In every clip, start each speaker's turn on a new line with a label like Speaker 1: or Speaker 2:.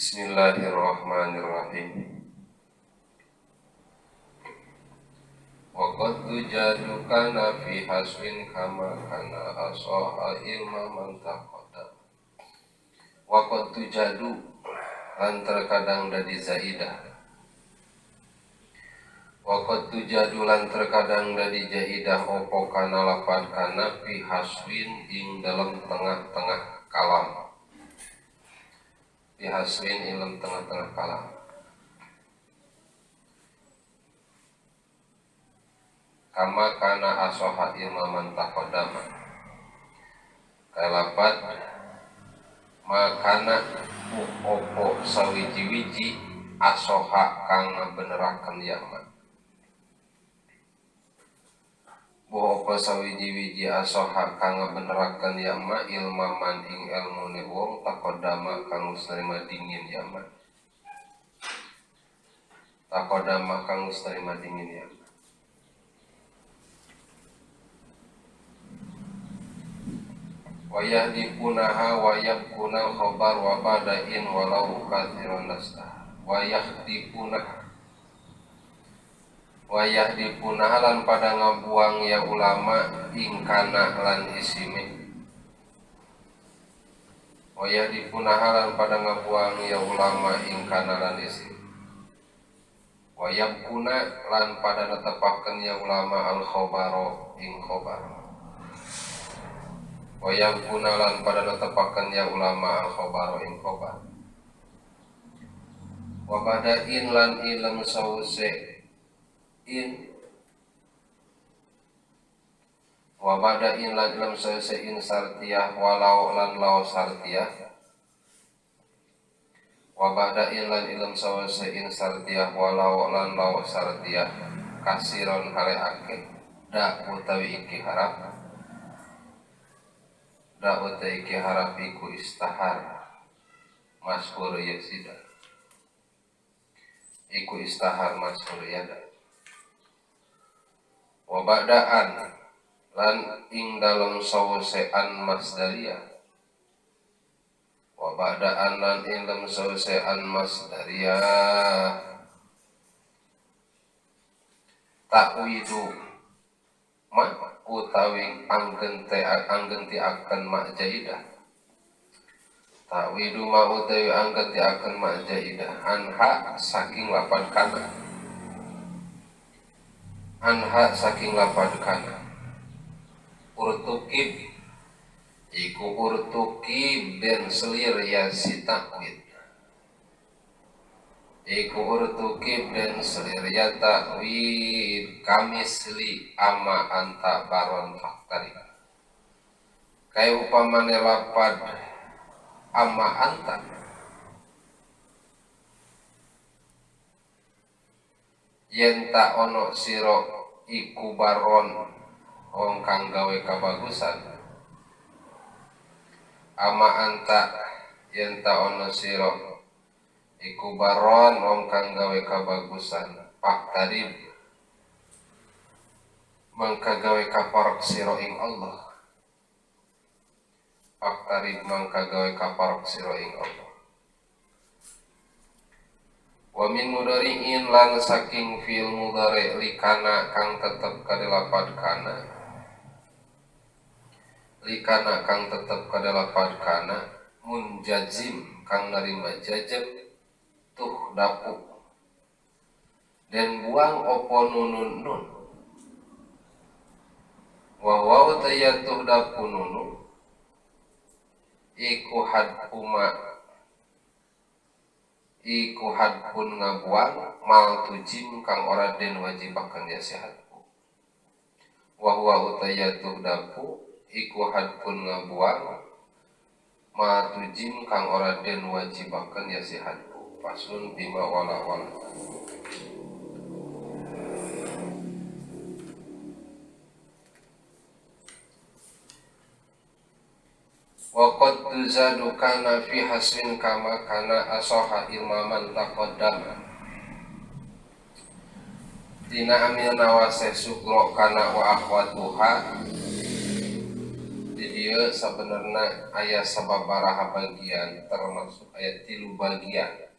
Speaker 1: Bismillahirrahmanirrahim. Wa qad tujadukana fi haswin kama kana asaha ilma man taqaddam. Wa qad tujadu lan terkadang dadi zaidah. Wa qad tujadu lan terkadang dadi jaidah opo kana lafad kana fi haswin ing dalam tengah-tengah kalam. Fi haswin ing dalam tengah-tengah kalam. Kama kana asoha ilmaman takodama kalapat makana opo sawiji-wiji asoha kang beneraken yaman opo sawiji-wiji asoha kang beneraken yaman ilmaman ing elmune wong takodama kang nerima dingin yaman takodama kang nerima dingin yaman. Wayahdipunaha wayabkunal khobar wabadain walau kathiron nastah. Wayahdipunaha lan pada ngabuang ya ulama ingkana lan isime. Wayahdipunaha lan pada ngabuang ya ulama ingkana lan isime. Wayabkuna lan pada netepaken ya ulama al khobaro ing khobar. Wayang kunalan pada netepaken ya ulama al khobaro ing khobar. Wabadain lan ilm sause in. Wabadain lan ilm sause in sartiyah walau lan lau sartiyah. Wabadain lan ilm sause in sartiyah walau lan lau sartiyah. Kasiron hale ake da utawi iki harap. Da'wata iki harafiku istahar masyhur yasida iku istahar masyhur yada wa ba'daan lan ing dalem sawesean masdariyah wa ba'daan lan ing dalem sawesean masdariyah takwidu ma utawi anggenti akan mak jaidah takwidu ma utawi anggenti akan mak jaidah anha saking lapad kana anha saking lapad kana urtukib iku urtukib ben selir ya si takwid iku urtukib dan selir ya takwid kamisli ama anta baron faktari kaya upamane lapad ama anta yen tak ono siro iku baron wong kang gawe kabagusan ama anta yen tak ono siro iku baron wong kang gawe kabagusan faktarib mangka gawe kaparok sira ing Allah faktarib mangka gawe kaparok sira ing Allah wa min mudari'in lan saking fil mudhari' likana kang tetep kadhelapad kana likana kang tetep kadhelapad kana munjazim kang narima jajab tuh dapu dan buang opo nunun nun wa tayatuh dapu nunu iku hadpun ngabuang mal tujim kang ora den wajibakan ya sehatku wa utayatuh dapu iku hadpun ngabuang mal tujim kang ora den wajibakan ya sehatku pasun bima wala wa qad tuzadu kana fi hasrin kama kana asoha ilmaman taqaddama dina amil nawaseh sukro kana wa akhwatuha di dieu sabenerna aya sababaraha bagian termasuk aya 3 bagian.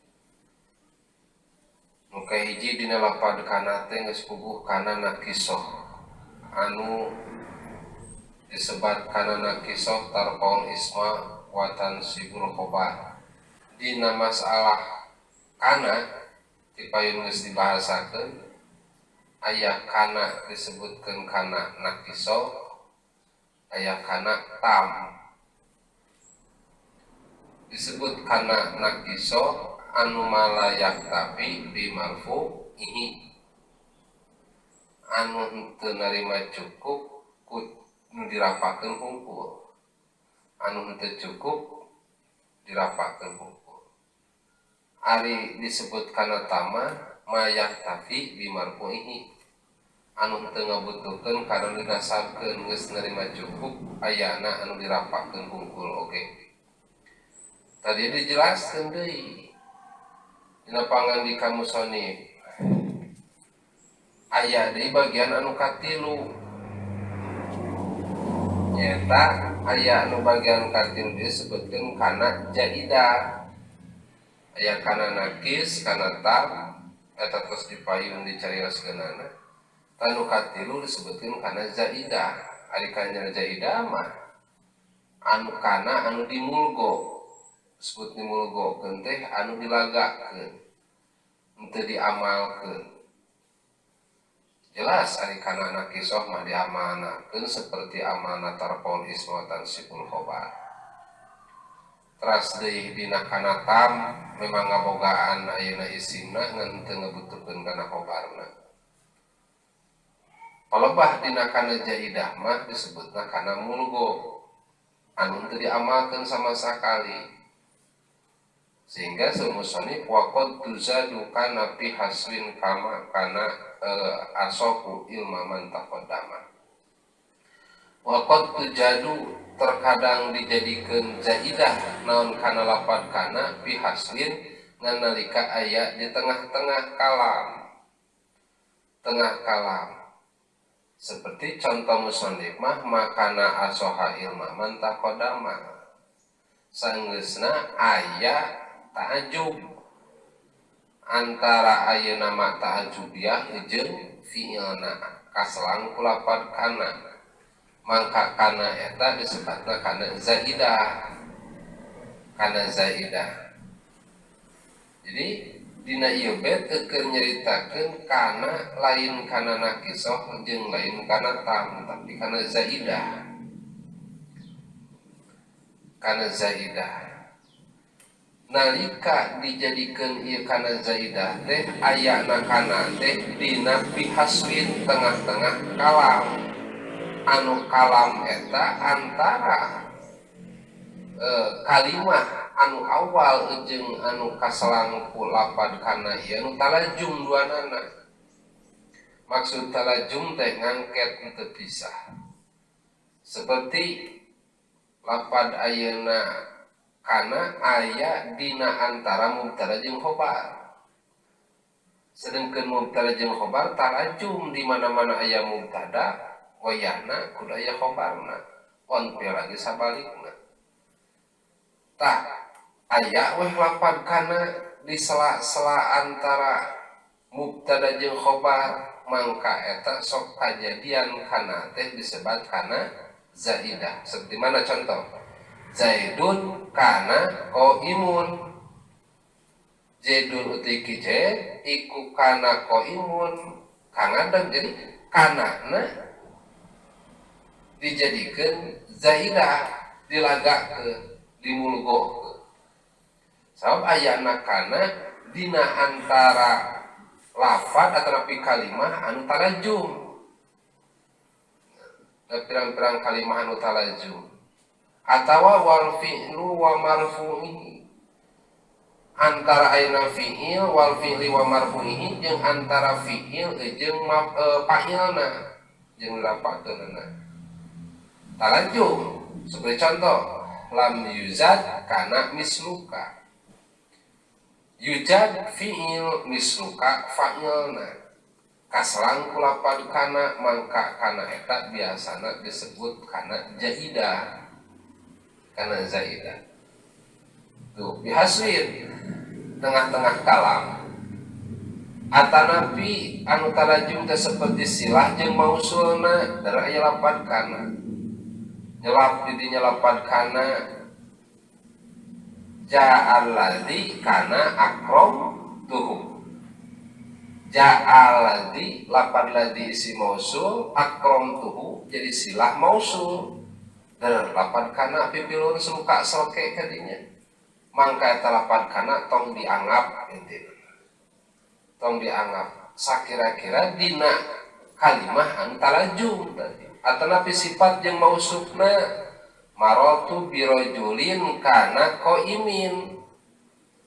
Speaker 1: Nu kahiji dina lapad kana teh geus puguh kana nakisoh anu disebat kana nakisoh tarpaul isma watan sibul khobar. Dina masalah kana dipayun geus dibahasakeun aya kana disebutkeun kana nakisoh, aya kana tam. Disebut kana nakisoh anu malayak tapi bimarfu ihi anu henteu narima cukup ku nu dirapakeun hungkul, anu henteu cukup dirapakeun hungkul. Ari disebut kana tama mayak tapi bimarfu ihi anu henteu ngabutuhkeun kana dinasabkeun geus narima cukup ayana anu dirapakeun hungkul oge. Tadi dijelaskeun deui dina pangandika musonif aya deui bagian anu katilu nyata aya anu bagian katilu disebutkeun kana jaidah, aya kana nakis kana tam eta terus dipayun dicarioskeunana. Tanu katilu disebutkeun kana zaidah. Ari kana zaidah mah anu kana anu dimulgo disebut dimulgokeun teh anu dilagakeun henteu diamalkeun. Jelas ari kana nakisoh mah diamalnakeun seperti amalna tarpaul isma tan sibul khobar. Teras deui dina kana tam memang ngabogaan ayeuna isimna ngan teu ngabutuhkeun kana khobarna. Palebah dina kana jaidah mah disebutna kana mulgo anu teu diamalkeun sama sakali. Sehingga semusonif waqad tuzadu kana fi haswin kama kana asoku ilma man taqaddama. Waqad tujadu terkadang dijadikeun zaidah naon kana lapad kana fi haswin ngan nalika aya di tengah-tengah kalam. Tengah kalam. Seperti contoh musonif mah makana asoha ilma man taqaddama. Sanggeusna aya ta'ajub antara ayeuna ma ta'ajubiyah jeung fi'ilna kaselang ku lapad kana. Mangka kana eta disebutna kana zaidah. Kana zaidah. Jadi dina ieu bet keur nyaritakeun kana lain kana nakisoh jeung lain kana tam tapi kana zaidah. Kana zaidah. Nalika dijadikeun ieu kana zaidah teh ayana kana teh dina bihaswin tengah-tengah kalam. Anu kalam eta antara kalimah anu awal jeung anu kaselang ku lapad kana ieu anu talajum duanana. Maksud talajum teh ngangket henteu pisah. Seperti lapad ayeuna kana aya dina antara mubtada jeung khobar. Sedengkeun mubtada jeung khobar tarajum di mana-mana aya mubtada wayahna kudu aya khobarna. Onpe lagi sabalikna. Tah aya weh lapad kana di sela-sela antara mubtada jeung khobar mangka eta sok kajadian kana teh disebat kana zaidah. Seperti mana contoh? Zaidun kana qaimun. Zaidun uti kice iku kana qaimun kangadeg jadi kanana dijadikeun zaidah dilagakeun dimulgokeun. Sabab ayana kana dina antara lafad atau kalimah anu talajum. Pirang-pirang kalimah anu talajum. Atawa wal fi'lu wa marfu'ihi antara ayeuna fi'il wal fi'li wa marfu'ihi jeung antara fi'il jeung fa'ilna jeung lapakeunna talajum. Seperti contoh lam yuzad kana misluka, yujad fi'il misluka fa'ilna. kaselang ku lapad kana mangka kana eta biasana disebut kana jaidah kana zaidah tuh bihaswin tengah-tengah kalam atanapi anu tarajum teh seperti silah jeung mausulna da aya lapad kana nyelap di dinya lapad kana ja'alladzi kana akram tuhu ja'alladzi lapad ladzi isi mausul akram tuhu jadi silah mausul dan lapad kana pipilun suka soke kadinya mangka eta lapad kana tong dianggap intina tong dianggap sakira-kira dina kalimah anu talajum tadi atanapi sifat jeung mausufna marotu birojulin kana qaimin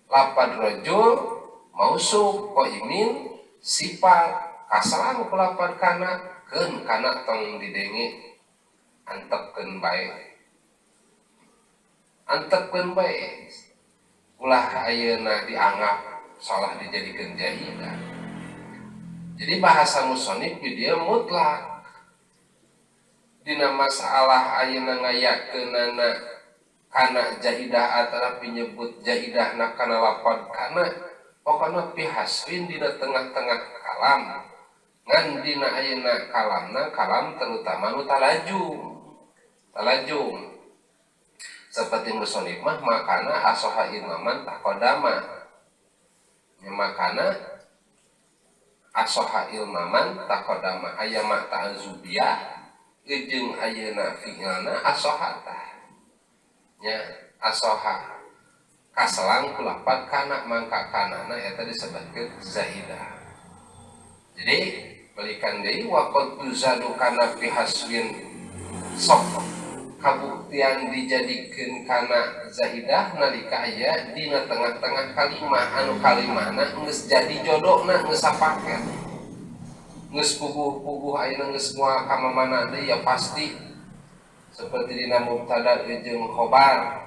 Speaker 1: lapad rajul mausuf qaimin sifat kasalan ku lapad kana keun kana tong didenge antepkeun bae ulah ayeuna dianggap salah dijadikeun jaidah jadi bahasa musonif dia mutlak dina masalah ayeuna ngayakeunana kana jaidah atau nyebut jaidah na kana lapad kana pokona pihaswin dina tengah-tengah kalam ngan dina ayeuna kalamna kalam terutama nu talajum seperti musonif mah makana asoha imaman taqodama ya makana asoha ilmaman taqodama ayama ta'zubiyah jeung ayeuna fi'ilna asohata nya asoha kaselang ku lapad kana mangka kanana eta disebutkeun zaidah jadi balikan deui wa qad tuzadu kana fi hasbin sok kabuktian dijadikeun kana zaidah nalika aya dina tengah-tengah kalimah anu kalimahna geus jadi jodona geus sapaket geus puguh-puguh ayeuna geus moal ka mamana deui ya pasti seperti dina mubtada jeung khobar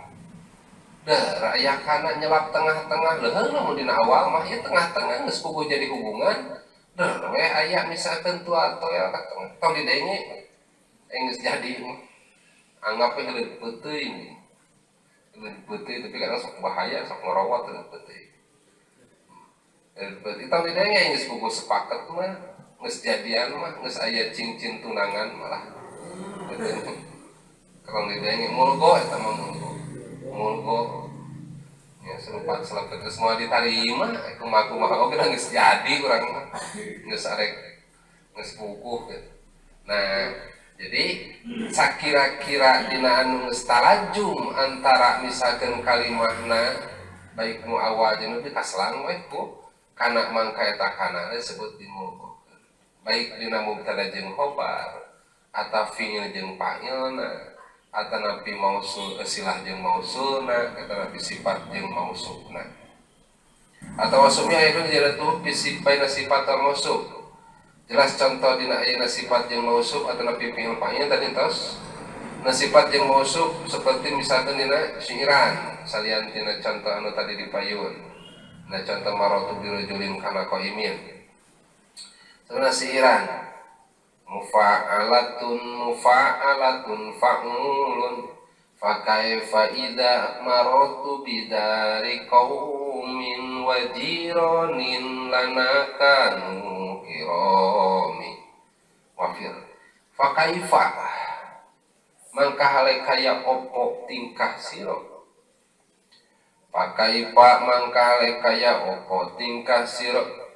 Speaker 1: aya kana nyelap tengah-tengah leuheung lamun dina awal mah ieu tengah-tengah geus puguh jadi hubungan we aya misalkan tua toel ka tengah tong didenge geus jadi anggap we heuleut peuting tapi kadang sok bahaya sok ngorowot heuleut peuting tong didenge geus puguh sepaket mah geus jadian mah geus aya cincin tunangan malah kalau didenge mulgo eta mah mulgo ya serupa selebet semua diterima kumaha oge geus jadi urang geus arek geus puguh gitu. Nah jadi sakira-kira dina anu geus talajum antara misalkeun kalimahna baik nu awal jeung nu kaselang we ku kana mangka eta kana disebut dimulgo baik dina mubtada jeung khobar atawa fi'il jeung fa'ilna atanapi mausul silah jeung mausulna atanapi sifat jeung mausufna atawa sumi ayeuna dijaratuh bisifaina sifat mausuf jelas contoh dina ayeuna sifat jeung mausuf atanapi fi'il fa'il tadi tos na sifat jeung mausuf seperti misalkan dina syi'ran salian dina contoh anu tadi dipayun na contoh maratu birajulin kana qaimin sebenarnya syi'ran mufa'alatun fa'ulun fakaifa idza maratu bidari qaumin wa jiranin lana kanu kirami wafir fakaifa mangka hale kaya opo tingkah sira fakaifa mangka hale kaya opo tingkah sira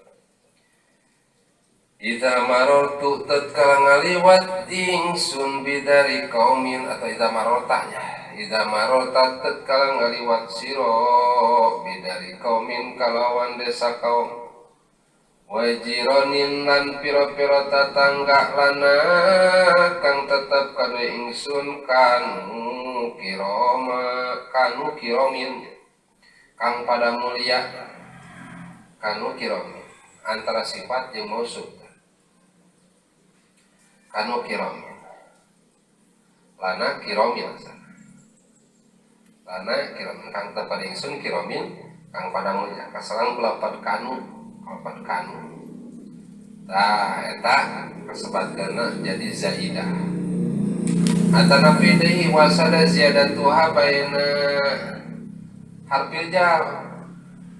Speaker 1: idza marartu tatkala ngaliwat ingsun bidari qaumin atau idza marartanya idza mararta tatkala ngaliwat sira bidari qaumin kalawan desa kaum wajiranin lan pira-pira tatangga lana kang tetep kadue ingsun kanu kiromin kang pada mulia kanu kiromin antara sifat jeung mausuf kanu kiromin lana kiromin kang pada ingsun kiromin kang pada mulia kasalang lapad kanu eta kasebatkeunna jadi zaidah. Atanapi deui wasada ziyadatuha baina harfil jar,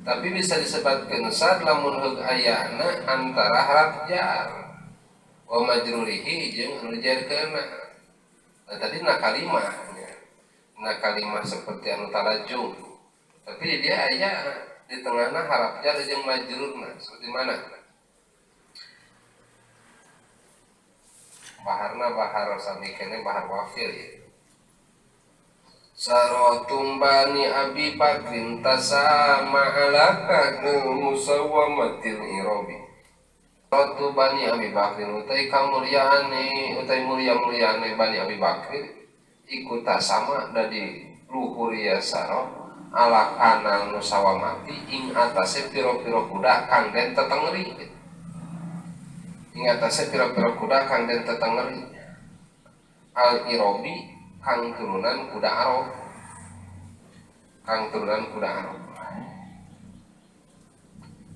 Speaker 1: tapi bisa disebutkeun sad lamun heug ayana antara haraf jar wa majrurihi jeung anu jarkeunna. Tadi kalimah seperti anu tarajum, tapi dia aya di tengahna haraf jar jeung majrurna seperti mana? Baharna bahar sami kene bahar wafil ya. Sarotum bani Abi Bakrin tasama alaka musawwamatil irabi. Sarotu bani Abi Bakrin utai kamuliaane utai mulia-muliaane bani Abi Bakrin ikut sama dari luhur ya saro ala kana musawamati ing atase piro-piro kuda kang den tetengeri. Ing atase piro-piro kuda kang den tetengeri. Al irobi kang turunan kuda Arab.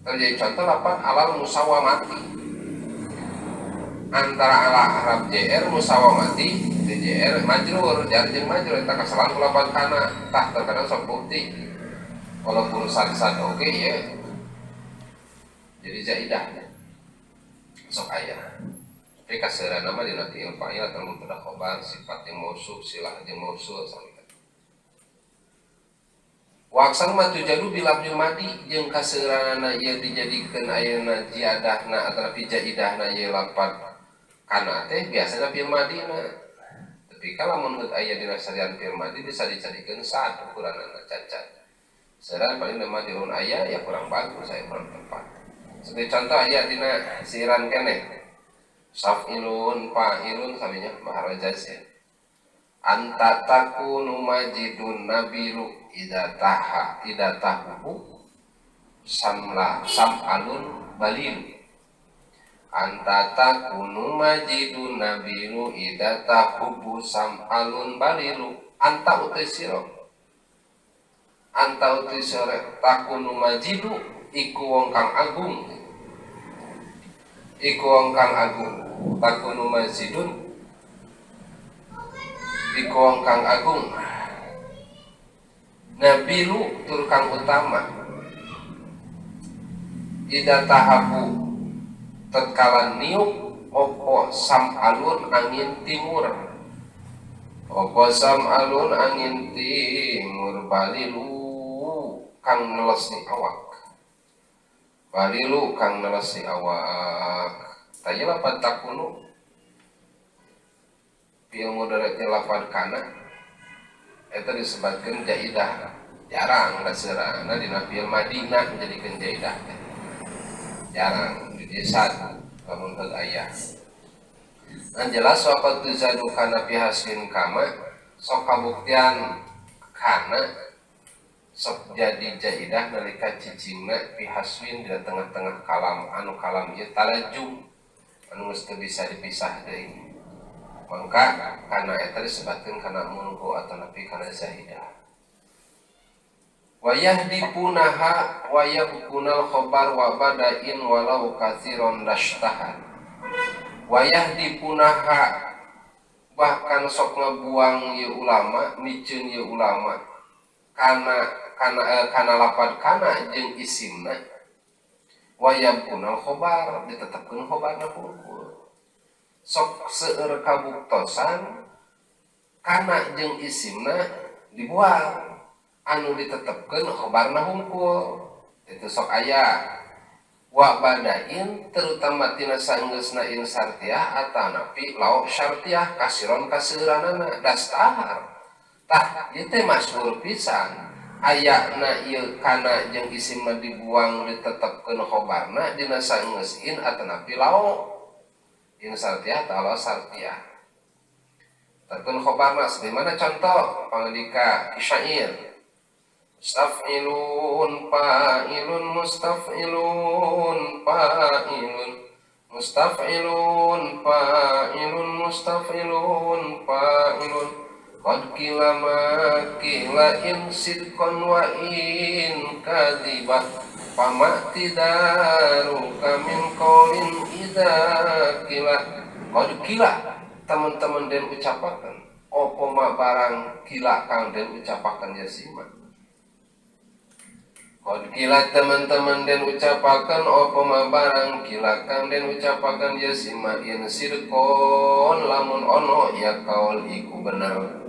Speaker 1: Terjadi contoh lapan alal musawamati antara ala Arab JR musawamati JR majrur jar jeung majrur eta kasalan lapan kana tah terkadang sok bukti walaupun sad oke ya jadi zaidah sok aya tapi kaseurana mah dina fi'il fa'il atau mubtada khobar sifat yang mausuf silah yang mausul sampai waksan mah tujadu bilabdil madi jeung kaseurana ieu dijadikeun ayeuna ziadahna atawa zaidahna ieu lapan kana teh biasana fi'il madina. Tapi kalau menurut aya dina sarian fi'il madi bisa dijadikeun sad ukuranna cacat. Saran paling nama dirun aya ya kurang bagus saya kurang tepat. Sebagai contoh aya dina siiran keneh. Saf'ilun fa'ilun saminya bahara jaz ya. Anta takunu majidun nabilu idza tahu sam'alun balil. Anta takunu majidun nabilu idza tahu sam'alun balilu. Anta utai sira takunu majidu iku wong kang agung. Takunu mazidun iku wong kang agung. Nabilu tur kang utama. Ida tahabu tatkala niup opo sam'alun angin timur. Opo sam'alun angin timur balilu kang nelesi awak. Balilu kang nelesi awak. Tanya lapan takunu fi'il mudhari' lapan kana eta disebutkeun jaidah jarang kaseurana dina fi'il madina menjadikeun jaidah jarang jadi sad lamun heug aya. Nah jelas waqad tuzadu kana fi hasbin kama sok kabuktian kana sok jadi jaidah nalika cicingna fi hasbin di tengah-tengah kalam anu kalam ieu tarajum anu geus teu bisa dipisah deui. Mangka kana eta disebutkeun kana munqu atau napi kana zaidah. Wa yahdipunaha wa yahkunal khabar wa bada'in walau katsiron lashtahar. Wa yahdipunaha bahkan sok ngabuang ieu ulama miceun ieu ulama kana lapad kana jeung isimna. Wa yahkunal khabar ditetepkeun khabarna pungkul. Sok seueur kabuktosan kana jeung isimna dibuang anu ditetepkeun khabarna hungkul itu sok aya. Wa badain terutama tina saenggeusna in syartiyah atanapi lauk syartiyah kasiron kaseuranana dastahar tah ieu teh masyhur pisan ayana ieu kana jeung isimna dibuang ditetepkeun khabarna dina saenggeus in atanapi lauk in syartiyah ta'ala syartiyah. Terkun khobarna sebagaimana contoh pangandika syair. Mustaf'ilun fa'ilun mustaf'ilun fa'ilun mustaf'ilun fa'ilun mustaf'ilun fa'ilun qad qila ma qila in sidqan wa in kadhibah pamatidaruka min qaulin idza kila qad kila teman-teman den ucapaken apa ma barang kila kang den ucapaken ya siman. Qad kila teman-teman den ucapaken apa ma barang kila kang den ucapaken ya siman in sirkon lamun ono ya kaul iku bener.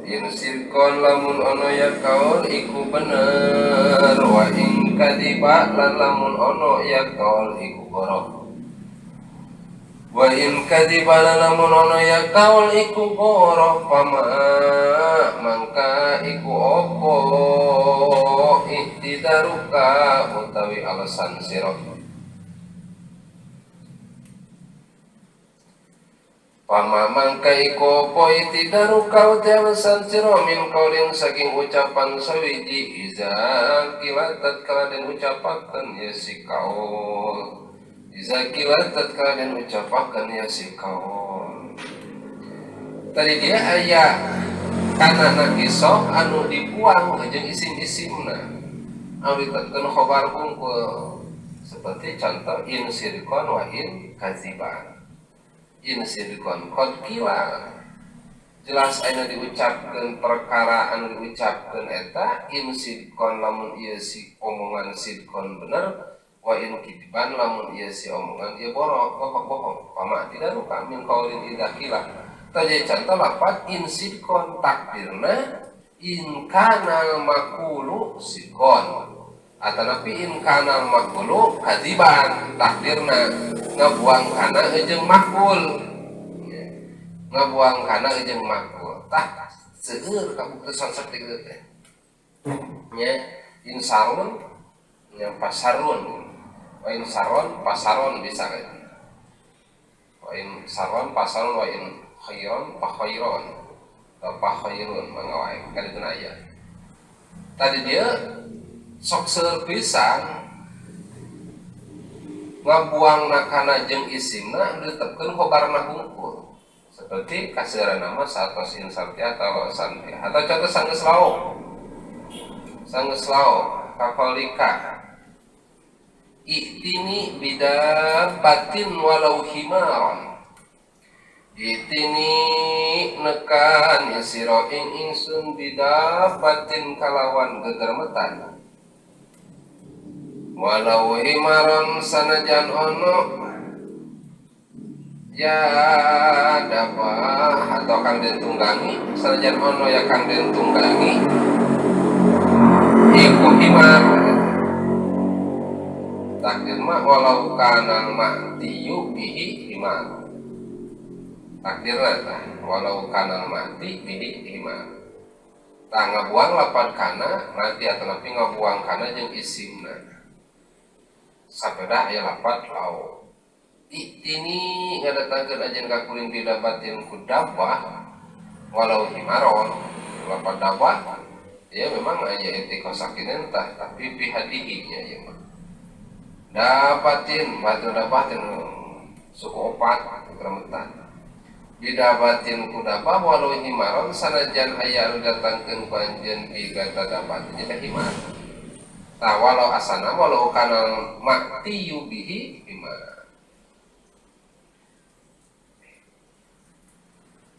Speaker 1: In sirkon lamun ono ya kaul iku bener wa ing kadiba lan lamun ono ya kaul iku borok. Wa in kadiba lan lamun ono ya kaul iku borok pama mangka iku opo ihtidaruka utawi alasan sira. Pamamang kaiko poi tidaru kau jawasan siro min kaulin saking ucapan sawiji iza kilatat kaladen ucapakan ya si kaul iza kilatat kaladen ucapakan ya si kaul. Tadi dia ayat karena kisah anu dibuang jeung isim-isimna anu ditetkeun khobar unggul seperti contoh in sirkon wa in kaziban. In sirkon qad kila jelas anu diucapkeun perkara anu diucapkeun eta in sirkon lamun ieu si omongan sirkon bener wa in kitiban lamun ieu si omongan ieu bohong pama tidak ruka min qaulin idza kila tadi contoh lapat in sirkon takdirna in kana maqulu sirkon atanapi in kana maqulu kadiban takdirna ngabuang kana jeung makul ngabuang kana jeung makul tah seueur kabuktesan saeutik teh nya insarun nya pasarun wa insaron pasaron bisa kan wa insaron pasarun wa in khairon pakhairon atau pakhairun mangawae kaditun aya tadi dia sok seueur pisan ngabuang nakana jeung isimna ditetepkeun khobarna hungkul seperti kaseuran nama satos insarti atau santi atau contoh sanggeus lauk kakolika itini bidabatin walau himaron itini nekan sira ing ingsun bidabatin kalawan gegermetan walau himaron sanajan ono ya dapat atau kang den tunggangi sanajan ono ya kang den tunggangi iku himar takdir mah walau kana ma'tiyu bihi himar takdirna tah walau kana ma'ti bihi himar tah ngabuang lapan kana nanti atau napi ngabuang kana jeung isimna sapeda aya lapat lau itini ngadatangkeun ajeun ka kuring bidabatin ku dabbah walau himaron lapat dabbah ya memang aya etika sakinen tah tapi bihadihi nya ieu mah dapatin batu dapatin suku opat keremetan bidabatin ku dabbah walau himaron sanajan aya anu datangkeun panjeun bi gata dapat nya himar. Nah, walau asana walau kana mati yubihi bima.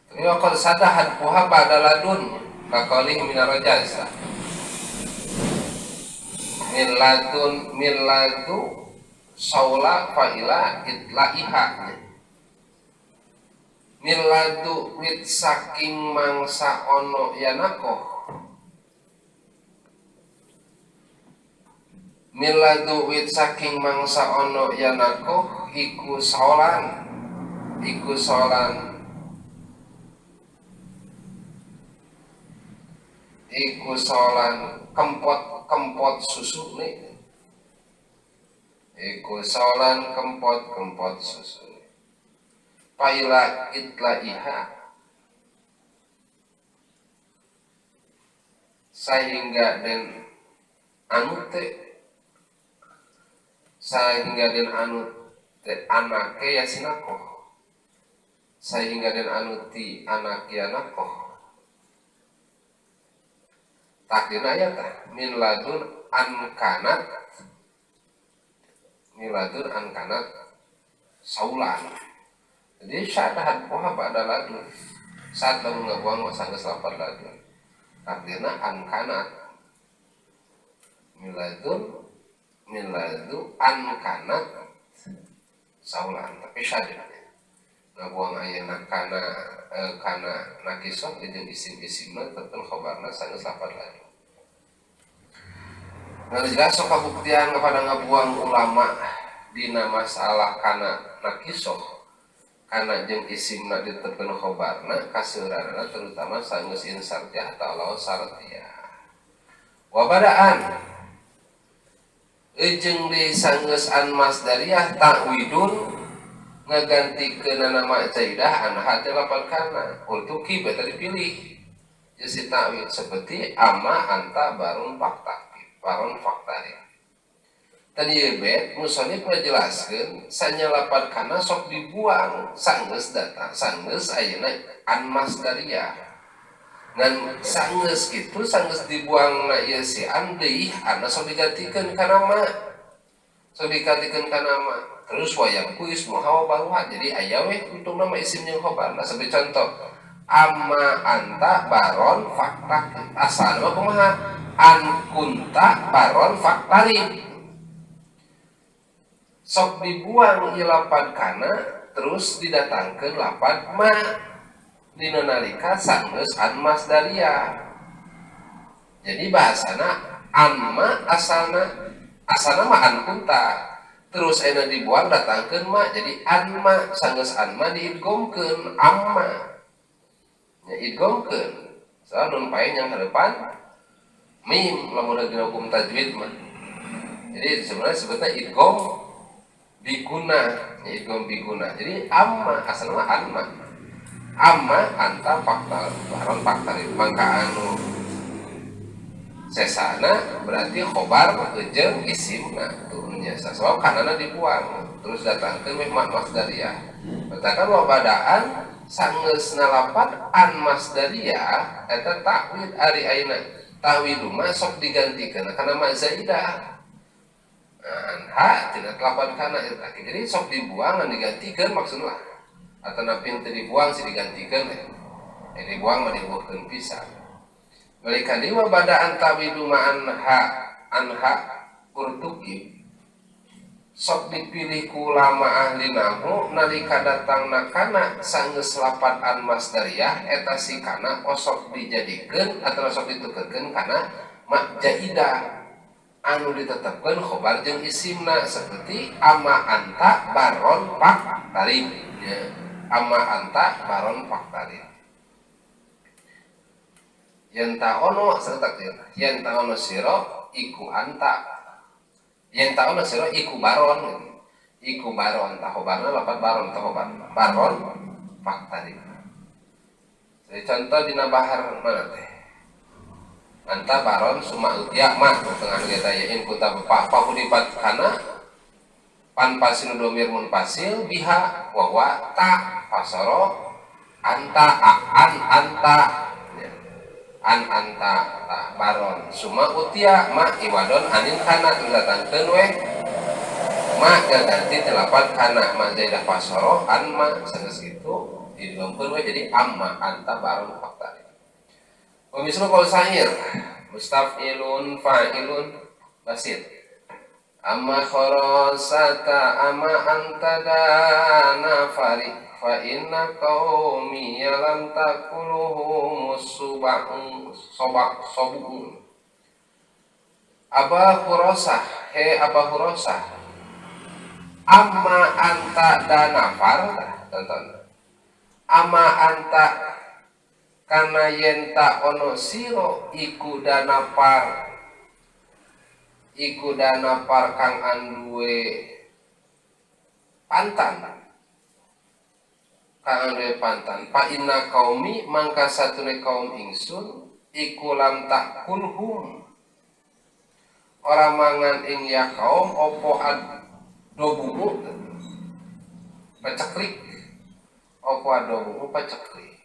Speaker 1: Tapi wakil sadahan puha badaladun kakali minarajasa. Miladu saula fa'ila itlaiha. Miladu wit saking mangsa ono yanako. Miladu wit saking mangsa ono yanako iku solan kempot susu nih iku solan kempot susu paila itlaiha sehingga den anake ya sinako sehingga den anuti anak yanako takdirna ya tah min ladun an kanat miladun an kana saulan. Jadi syadahat poha pada ladun saat lamun ngabuang sanggeus lapar ladun artinya an kana miladu an kana saulan tapi syadahat ngabuang ayeuna kana nakisah jeung isim-isimna tetep khabarna sanggeus lapar ladun. Nah, jelas sok kabuktian kepada ngabuang ulama dina masalah kana nakisoh kana jeung isimna ditetepkeun khobarna kaseurana terutama sanggeus insarjah ta'ala sartiyah. Wa badaan jeung di sanggeus an masdariyah ta'widun ngagantikeun nama zaidah an hati lapan kana ultuki beta dipilih jadi ta'wid seperti ama anta baron faktari. Tadi bet musonif menjelaskan sanyalapan kana sok dibuang sanggeus datang sanggeus ayeuna an masdariyah dan sanggeus kitu sanggeus dibuang na ieu si an deui ana sok digantikeun kana ma terus wayangku ismu hawa baruha jadi aya we untuk nama isim jeung khobar. Nah sebagai contoh amma anta baron fakta asalna kumaha an kunta baron faktari sok dibuang ilapan kana terus didatangkeun lapan ma dina nalika sanggeus an masdariyah. Jadi bahasana amma asalna ma an kunta terus ayeuna dibuang datangkeun ma jadi an ma sanggeus an ma diidgomkeun amma nya idgomkeun soal nun pae yang hareupan mim lamun dina hukum tajwid mah. Jadi sebenarnya sebutnya idgham biguna. Jadi amma asalna amma anta faktar baron faktar mangka anu sesana berarti khobar jeung isimna turunnya sebab kanana dibuang terus datangkeun meh masdariyah. Katakan wa badaan sanggeus nalapan an masdariyah eta ta'wid ari ayeuna ta'wid mah sok digantikeun kana ma zaidah anha tidak lapan kana eta jadi sok dibuang dan digantikeun maksudna atau napin teu dibuang si digantikeun dibuang mah dibuangkeun pisan mereka dewa badaan ta'widu ma anha urtuki sok dipilih ku ulama ahli nahwu nalika datangna kana sanggeus lapan an masdariyah eta si kana osok dijadikeun atawa sok ditukeurkeun kana ma jaidah anu ditetapkeun khobar jeung isimna seperti amma anta baron faktarin ya amma anta baron faktarin yen ta'ono sertaktir yen ta'ono sira iku anta yen ta'ono sira iku baron ta khobarna lapat baron ta khobar baron faktarin. Jadi contoh dina bahar mana teh anta baron suma utia mah tengah kita yain kuta pahudipat kana pan pasil domir mun pasil biha wa ta pasoro anta an anta ta baron suma utia ma iwadon anin kana datangkeun we ma ganti telapat kana ma zaidah pasoro an ma sanes kitu didomkeun we jadi amma anta baron fakta. Misal kalau syair mustafilun fa'ilun basit amma kharasata amma anta dana fari fa inna qaumi lam takuluhum subahum sobun Aba Khurasah he Aba Khurasah amma anta dana far tonton amma anta kana yenta ono siro iku dana par kang anduwe pantan pa inna qaumi mangka satune kaum ingsun iku lam takulhum ora mangan ing ya kaum opo adobumu paceklik opo adobumu paceklik.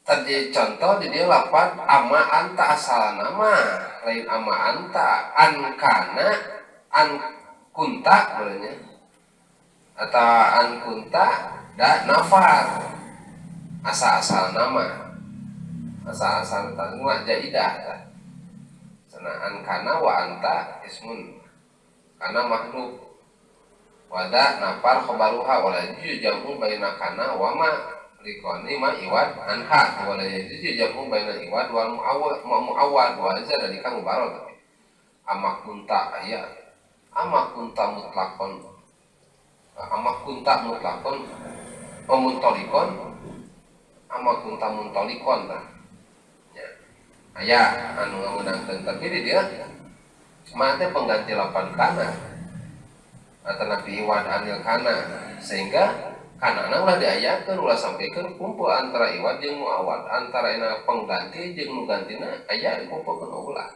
Speaker 1: Tadi contoh di dia lapan ama anta asal nama lain ama anta an kana an kunta berarti atau an kunta da nafar asal nama asal tanwa jaidah sanaan kana wa anta ismun kana makhluk wada nafar khabaruha wala jamu baina kana wa ma likoni ma iwad anha wala jamu baina iwad wal muawwad wa zada dika mubarak amak kunta aya amak kunta mutlakon pemuntolikon amak kunta muntolikon ya aya anu ngameunangkeun tapi dia mate pengganti lapan kana atau nabi iwad anil kana sehingga kanana ulah diayakeun ulah sampaikan kumpul antara iwad jeung muawad antara ina pengganti jeung nu gantina aya dikumpulkeun ulah.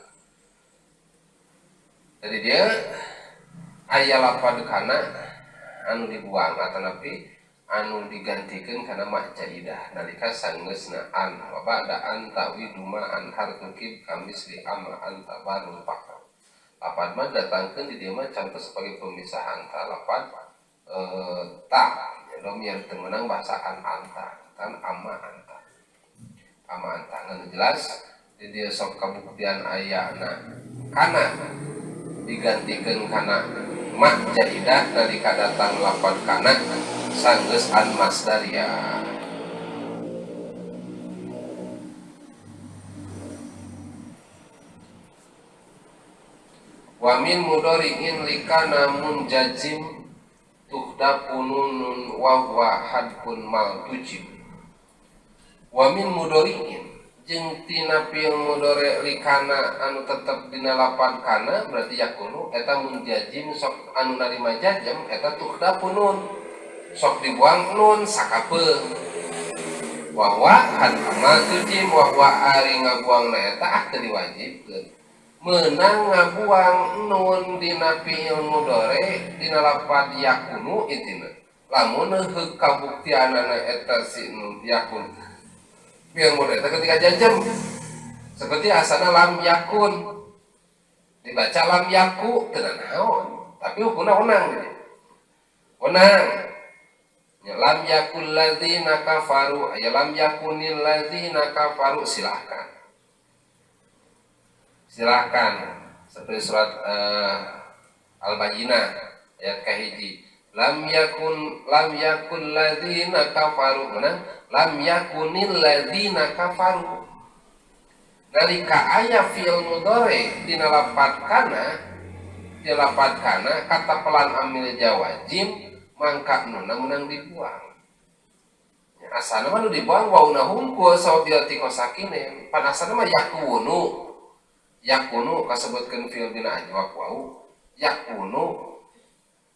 Speaker 1: Jadi dia aya lapad kana anu dibuang atau nabi anu digantikeun kana ma jaidah nalika sanggeusna an wa ba'daan tawiduma an hartukib kamis li amma anta barul pakar lapad mah datangkeun di dieu mah contoh sebagai pemisahan antara lapad ta domir teu meunang bahasaan anta kan amma anta anu jelas di dieu sok kabuktian ayana kana digantikeun kana ma jaidah nalika datang lapad kana sanggeus an masdaria. Wa min mudhari'in likana munjazim tuhdafu nunun wa huwa hadfun mal tujib. Wa min mudhari'in jeung tina fi'il mudhari' likana anu tetep dina lapad kana berarti yakunu eta munjazim sok anu narima jazm eta tuhdafu nun sok dibuang nun sakapeung. Wa huwa hadfun mal tujib wa huwa ari ngabuangna eta teu diwajibkeun. Menang ngabuang nun dina fi'il mudhari dina lafaz yakunu intina lamun heuh kabuktianana eta si nun yakun fi'il mudhari ketika jazm seperti asalna lam yakun dibaca lam yaku teu naon tapi hukumna wenang ya lam yakul ladzina kafaru ya lam yakunil ladzina kafaru silahkan seperti surat Al-Bayyinah ayat kahiji lam yakun ladzina kafaru mana lam yakunil ladzina kafaru nalika aya fi'il mudhari dina lafaz kana kata pelan amil jawazim mangka nunna meunang dibuang asalna mah nu dibuang wauna hungkul sawabiati kosakine pan asalna mah yakunu kasebutkeun fi'il bina ajwab wau yakunu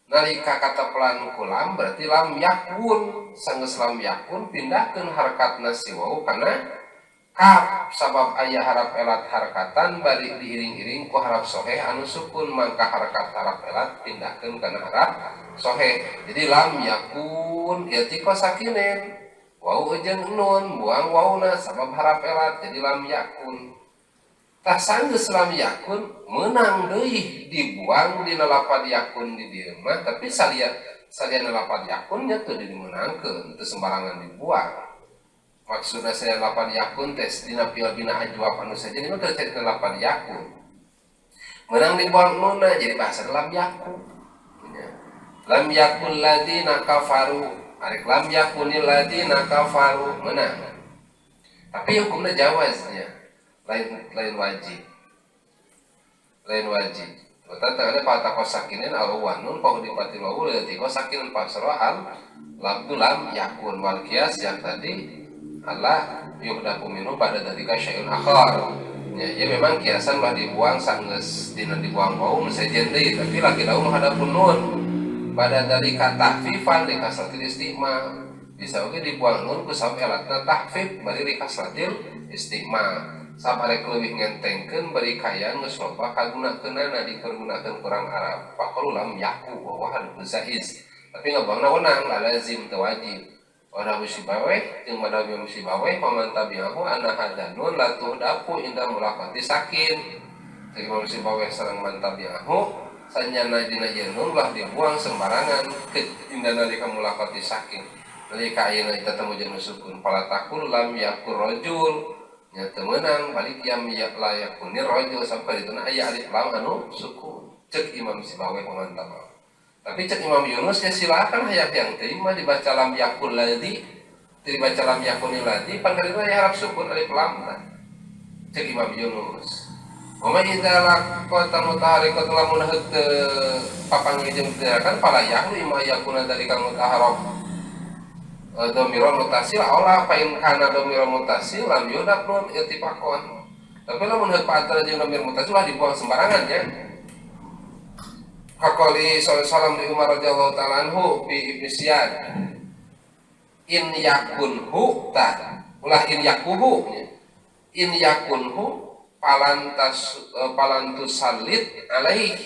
Speaker 1: nalika kata pelan kulam berarti lam yakun sanggeus lam yakun pindahkeun harkatna si wau kana kaf sabab aya harap elat harkatan bari diiring-iring ku harap soheh anu sukun mangka harkat harap elat pindahkeun kana harap soheh jadi lam yakun yatika sakinen wau jeung nun buang wauna sabab harap elat jadi lam yakun tah sanggeus lam yakun meunang deui dibuang dina lafaz yakun di dieu mah tapi saliyana lafaz yakun nya teu dimeunangkeun teu sembarangan dibuang maksudna saya lafaz yakun tes dina fi'il bina ajwab anu saja dina teu carita lafaz yakun meunang dibuang nunna jadi bahasa lam yakun lam yakul ladzina kafaru arek lam yakunil ladzina kafaru meunang tapi hukumna jawaznya lain wajib tata ada patah kosakinin al-wanun kau dipati wawu lati kosakin pasrohan lam tulam yakun wal kias yang tadi Allah yuhdaku minhu pada dalika syai'un akhar ya memang kiasan lah dibuang sanggeus dina dibuang wawu sejen deui tapi laki daun hadapun nun pada dalika tahfifan dikasratil istiqma bisa oge dibuang nun ku sabab elatna tahfif bari dikasratil istiqma sabarek leuwih ngentengkeun beri kayaan geus loba kagunakeunana dipergunakeun kurang Arab faqul lam yaku wa hadfu zaiz tapi ngabangna wenang la lazim teu wajib ora musibaweh jeung madawi musibaweh paman tabi'ahu anna hadanun la tuhdafu inda mulaqati sakin jadi musibaweh sareng man tabi'ahu sanyana dina ieu nun ulah dibuang sembarangan ke indana nalika mulaqat saking nalika ayeuna eta temu jeung sukun palatakul lam yakul rajul nya teu meunang balik yam la yakunir rajul sampai dituna aya alif lam anu sukun cek Imam Sibawi pamantap. Tapi cek Imam Yunus ya silakan hayang yang terima dibaca lam yakul ladzi dibaca lam yakunil ladzi panggalina ya harap sukun alif lam cek Imam Yunus. Mama idza laqata mutaharriqat lamun heuh papanggih jeung kan pala yahlu imma yakuna dari kang mutaharrab domirul mutasil aulah pain kana domirul mutasil lam yudak nun irtifaqon. Tapi lamun heuh paantara jeung domir mutasil lah dibuang sembarangan ya. Hakoli sallallahu di Umar radhiyallahu ta'ala anhu fi Ibnu Siyad in yakunhu ta ulah in yakuhu in yakunhu palantus salit alaih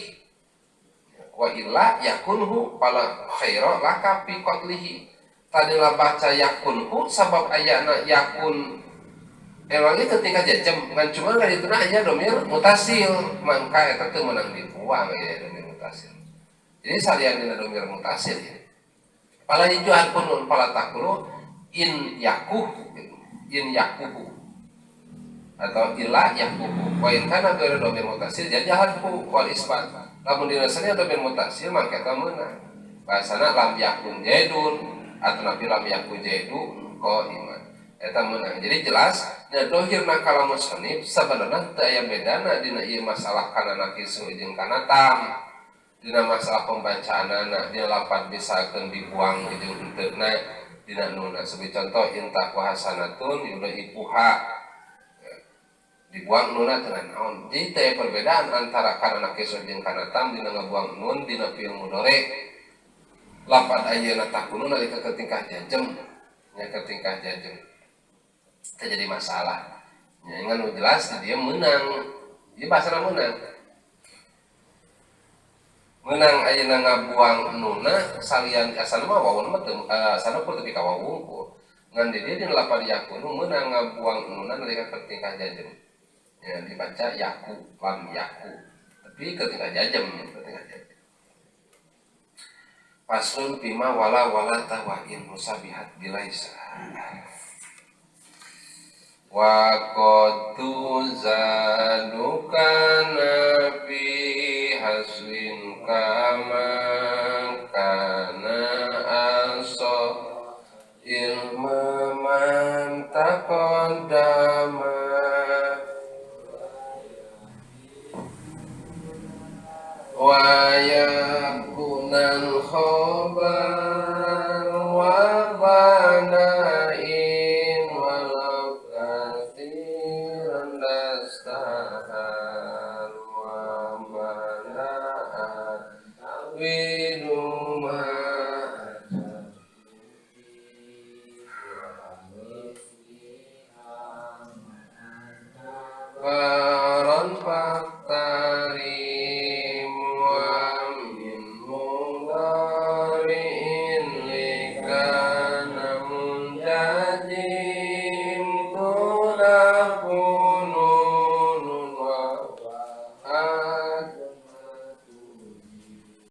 Speaker 1: wa illa yakunhu pala khaira laka fi qatlihi tadilah baca yakunhu sabab ayana yakun emangnya ketika jajem ngan cuma kan itu aya domir mutasil mangka eta teu meunang dibuang ya domir mutasil. Jadi salian dina domir mutasil ya. Pala hijuan pun nun pala takulu in yakuh atau ila yakuhu wa in kana ghairu domir mutasil jadi harfu wal isbat lamun dinasanya domir mutasil mangka eta meunang bahasana lam yakun jaidun atau nabi lam yakun jaidun qaiman eta meunang. Jadi jelas nya dohirna kalam musannif sabenerna teu aya bedana dina ieu masalah kana nakisu jeung kana tam dina masalah pembacaanana dina lapan bisakeun dibuang jeung henteu dina nuna sebagai contoh intaq wa hasanatun yudaifuha dibuang nuna dengan naon. Jadi teh perbedaan antara kana nakisu jeung kana tam dina ngabuang nun dina fi'il mudhari lapan ayeuna takunu nalika ketingkah jajem nya ketingkah jajem terjadi masalah. Ya ngan jelas dia menang. Ieu bahasana menang. Menang ayeuna ngabuang nuna salian asana mah wawon mah teu asana pun teu kawawungkul. Ngan di dieu dina lapan yakunu menang ngabuang nuna nalika ketingkah jajem. Ya dibaca yaku lam yaku. Tapi ketingkah jajem ketingkah jajem. Paslun bima wala tawain musabihat bilaisa. Wa qad tuzanuka nabi haswin kama kana aso ilma man taqaddama wa yakunan